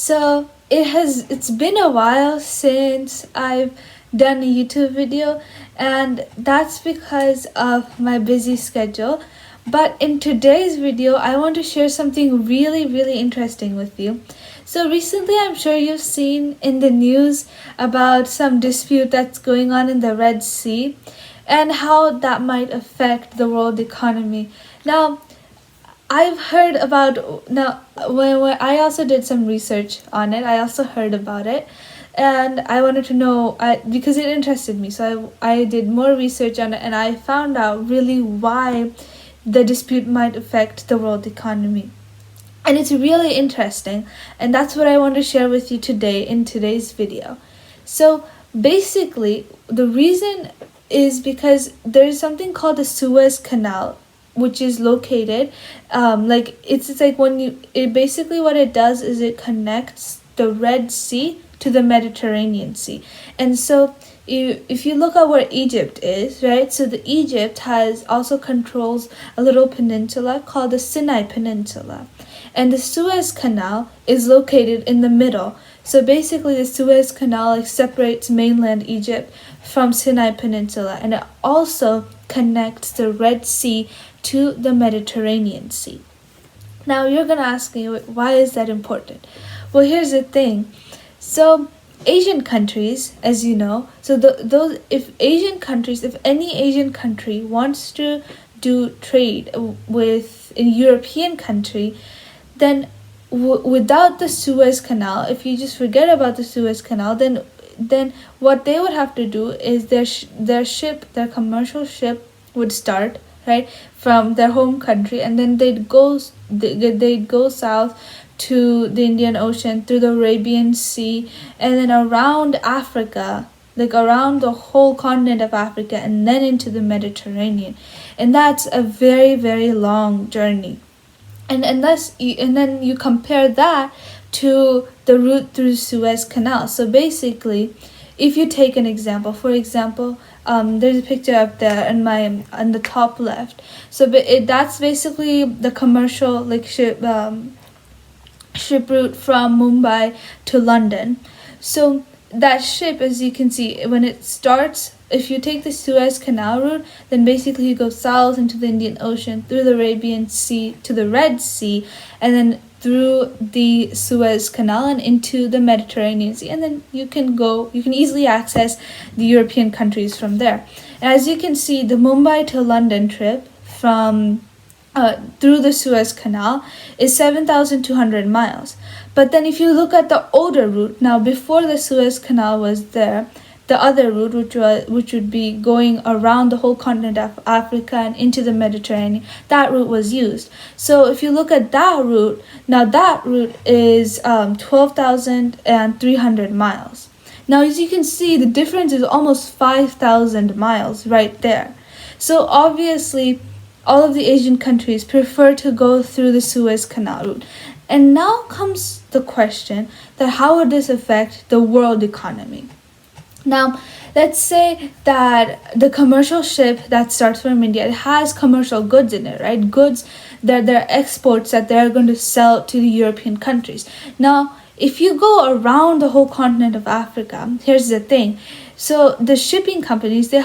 It's been a while since I've done a YouTube video, and that's because of my busy schedule. But in today's video, I want to share something really, really interesting with you. So recently, I'm sure you've seen in the news about some dispute that's going on in the Red Sea and how that might affect the world economy. Now, I've heard about now when I also did some research on it. I also heard about it, and I wanted to know because it interested me. So I did more research on it, and I found out really why the dispute might affect the world economy. And it's really interesting, and that's what I want to share with you today in today's video. So basically, the reason is because there is something called the Suez Canal, which is located it's like when you it basically what it does is it connects the Red Sea to the Mediterranean Sea. And so if you look at where Egypt is, right? So the Egypt has also controls a little peninsula called the Sinai Peninsula. And the Suez Canal is located in the middle. So basically the Suez Canal separates mainland Egypt from Sinai Peninsula, and it also connects the Red Sea to the Mediterranean Sea. Now you're gonna ask me, why is that important? Well, here's the thing. So Asian countries, as you know, so if any Asian country wants to do trade with a European country, then without the Suez Canal, if you just forget about the Suez Canal, then what they would have to do is their commercial ship would start right from their home country, and then they'd go south to the Indian Ocean, through the Arabian Sea, and then around Africa, like around the whole continent of Africa, and then into the Mediterranean. And that's a very, very long journey. And then you compare that to the route through Suez Canal. So basically, if you take an example, for example, there's a picture up there on the top left. So that's basically the commercial ship route from Mumbai to London. So that ship, as you can see, when it starts, if you take the Suez Canal route, then basically you go south into the Indian Ocean, through the Arabian Sea to the Red Sea, and then through the Suez Canal and into the Mediterranean Sea, and then you can easily access the European countries from there. And as you can see, the Mumbai to London trip from through the Suez Canal is 7,200 miles. But then if you look at the older route, now before the Suez Canal was there, the other route, which would be going around the whole continent of Africa and into the Mediterranean, that route was used. So if you look at that route, now that route is 12,300 miles. Now, as you can see, the difference is almost 5,000 miles right there. So obviously, all of the Asian countries prefer to go through the Suez Canal route. And now comes the question that how would this affect the world economy? Now, let's say that the commercial ship that starts from India, it has commercial goods in it, right? Goods that they're exports that they're going to sell to the European countries. Now, if you go around the whole continent of Africa, here's the thing. So the shipping companies, they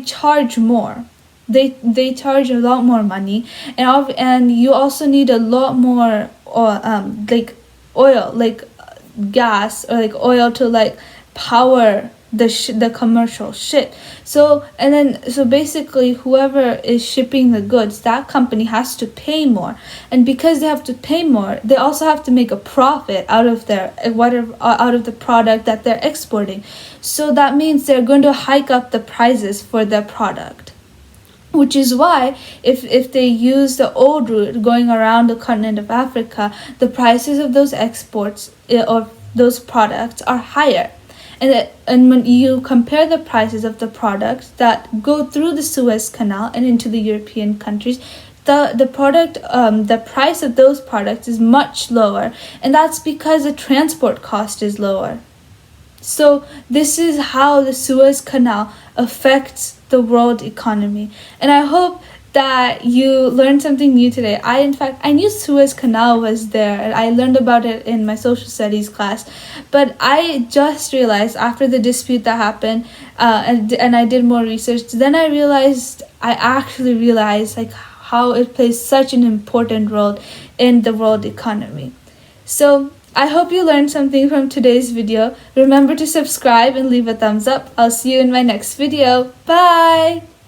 charge more. They charge a lot more money, and you also need a lot more oil, gas, or oil to power the commercial ship. So basically, whoever is shipping the goods, that company has to pay more, and because they have to pay more, they also have to make a profit out of the product that they're exporting. So that means they're going to hike up the prices for their product. Which is why if they use the old route going around the continent of Africa, the prices of those exports or those products are higher. And when you compare the prices of the products that go through the Suez Canal and into the European countries, the price of those products is much lower, and that's because the transport cost is lower. So this is how the Suez Canal affects the world economy. And I hope that you learned something new today. I knew Suez Canal was there, and I learned about it in my social studies class, but I just realized after the dispute that happened, and I did more research, then I actually realized like how it plays such an important role in the world economy. So I hope you learned something from today's video. Remember to subscribe and leave a thumbs up. I'll see you in my next video. Bye!